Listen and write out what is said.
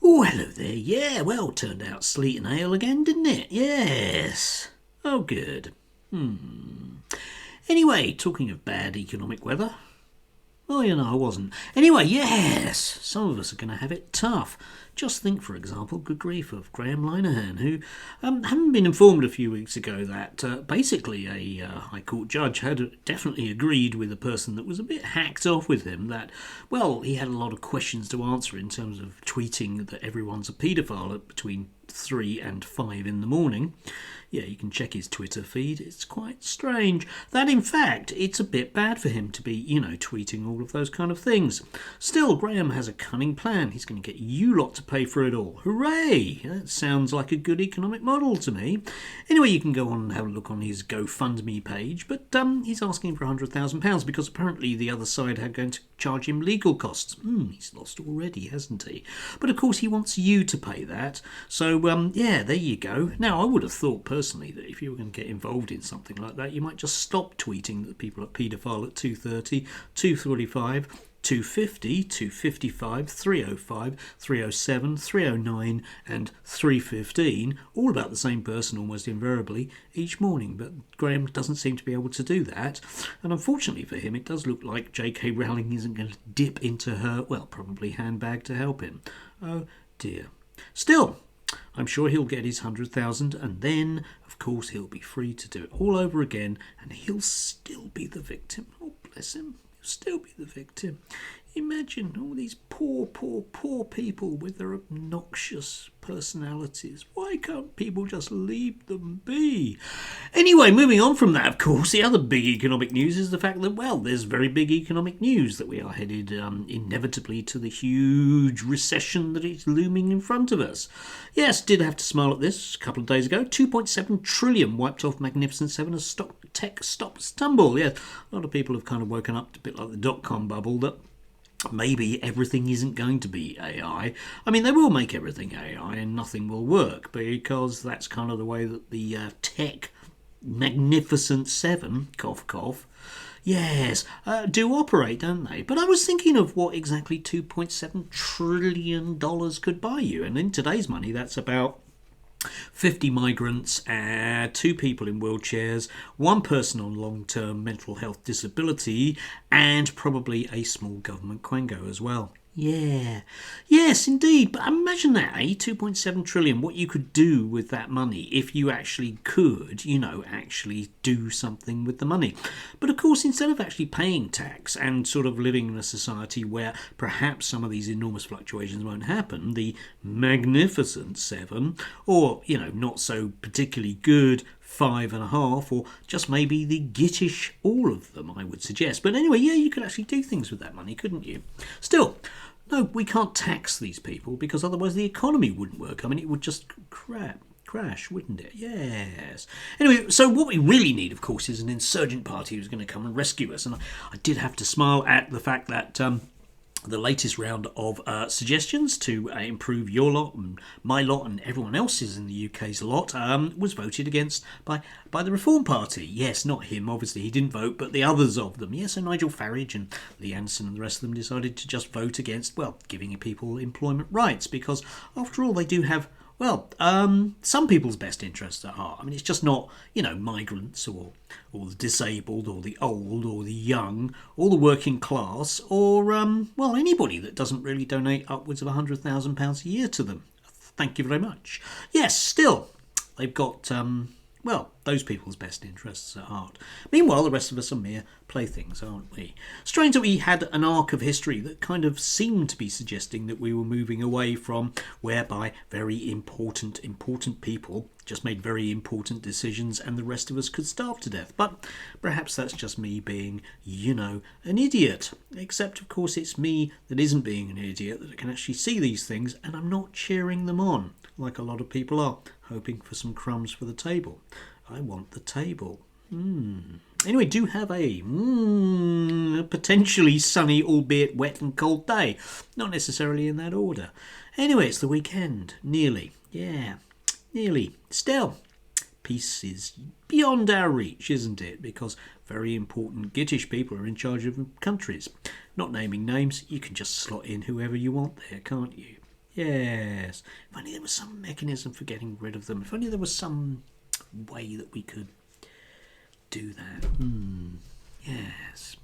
Oh, hello there. Yeah, well, turned out sleet and hail again, didn't it? Yes. Oh, good. Anyway, talking of bad economic weather. Oh, I wasn't. Anyway, yes, some of us are going to have it tough. Just think, for example, good grief, of Graham Linehan, who hadn't been informed a few weeks ago that basically a High Court judge had definitely agreed with a person that was a bit hacked off with him that, well, he had a lot of questions to answer in terms of tweeting that everyone's a paedophile at between 3 and 5 in the morning. Yeah, you can check his Twitter feed. It's quite strange that, in fact, it's a bit bad for him to be, tweeting all of those kind of things. Still, Graham has a cunning plan. He's going to get you lot to pay for it all. Hooray! That sounds like a good economic model to me. Anyway, you can go on and have a look on his GoFundMe page, but he's asking for £100,000 because apparently the other side are going to charge him legal costs. He's lost already, hasn't he? But of course, he wants you to pay that. So, yeah, there you go. Now, I would have thought personally that if you were going to get involved in something like that, you might just stop tweeting that people are paedophile at 2:30, 2:45, 2:50, 2:55, 3:05, 3:07, 3:09 and 3:15, all about the same person almost invariably each morning. But Graham doesn't seem to be able to do that. And unfortunately for him, it does look like J.K. Rowling isn't going to dip into her, well, probably handbag to help him. Oh dear. Still, I'm sure he'll get his 100,000 and then, of course, he'll be free to do it all over again and he'll still be the victim. Oh, bless him. He'll still be the victim. Imagine all these poor people with their obnoxious personalities. Why can't people just leave them be? Anyway, moving on from that, of course, the other big economic news is the fact that, well, there's very big economic news that we are headed inevitably to the huge recession that is looming in front of us. Yes, did have to smile at this a couple of days ago. 2.7 trillion wiped off Magnificent Seven as tech stops tumble. Yes, a lot of people have kind of woken up a bit like the dot-com bubble that maybe everything isn't going to be AI. I mean, they will make everything AI and nothing will work because that's kind of the way that the tech Magnificent Seven, cough cough, yes, do operate, don't they? But I was thinking of what exactly $2.7 trillion could buy you. And in today's money, that's about 50 migrants, 2 people in wheelchairs, 1 person on long-term mental health disability, and probably a small government quango as well. Yeah. Yes, indeed. But imagine that, 2.7 trillion, what you could do with that money if you actually could, actually do something with the money. But of course, instead of actually paying tax and sort of living in a society where perhaps some of these enormous fluctuations won't happen, the Magnificent Seven, or, not so particularly good 5.5, or just maybe the gittish all of them, I would suggest. But anyway, yeah, you could actually do things with that money, couldn't you? Still, no, we can't tax these people because otherwise the economy wouldn't work. I mean, it would just crash, wouldn't it? Yes. Anyway, so what we really need, of course, is an insurgent party who's going to come and rescue us. And I did have to smile at the fact that the latest round of suggestions to improve your lot and my lot and everyone else's in the UK's lot was voted against by the Reform Party. Yes, not him, obviously, he didn't vote, but the others of them. Yes, so Nigel Farage and Lee Anderson and the rest of them decided to just vote against, well, giving people employment rights, because after all, they do have, well, some people's best interests at heart. I mean, it's just not, migrants or the disabled or the old or the young or the working class or, well, anybody that doesn't really donate upwards of £100,000 a year to them. Thank you very much. Yes, still, they've got, well, those people's best interests at heart. Meanwhile, the rest of us are mere playthings, aren't we? Strange that we had an arc of history that kind of seemed to be suggesting that we were moving away from whereby very important people just made very important decisions and the rest of us could starve to death. But perhaps that's just me being, an idiot. Except, of course, it's me that isn't being an idiot, that can actually see these things and I'm not cheering them on, like a lot of people are, hoping for some crumbs for the table. I want the table. Anyway, do have a potentially sunny, albeit wet and cold day. Not necessarily in that order. Anyway, it's the weekend. Nearly. Yeah, nearly. Still, peace is beyond our reach, isn't it? Because very important gittish people are in charge of countries. Not naming names, you can just slot in whoever you want there, can't you? Yes. If only there was some mechanism for getting rid of them. If only there was some way that we could do that. Yes.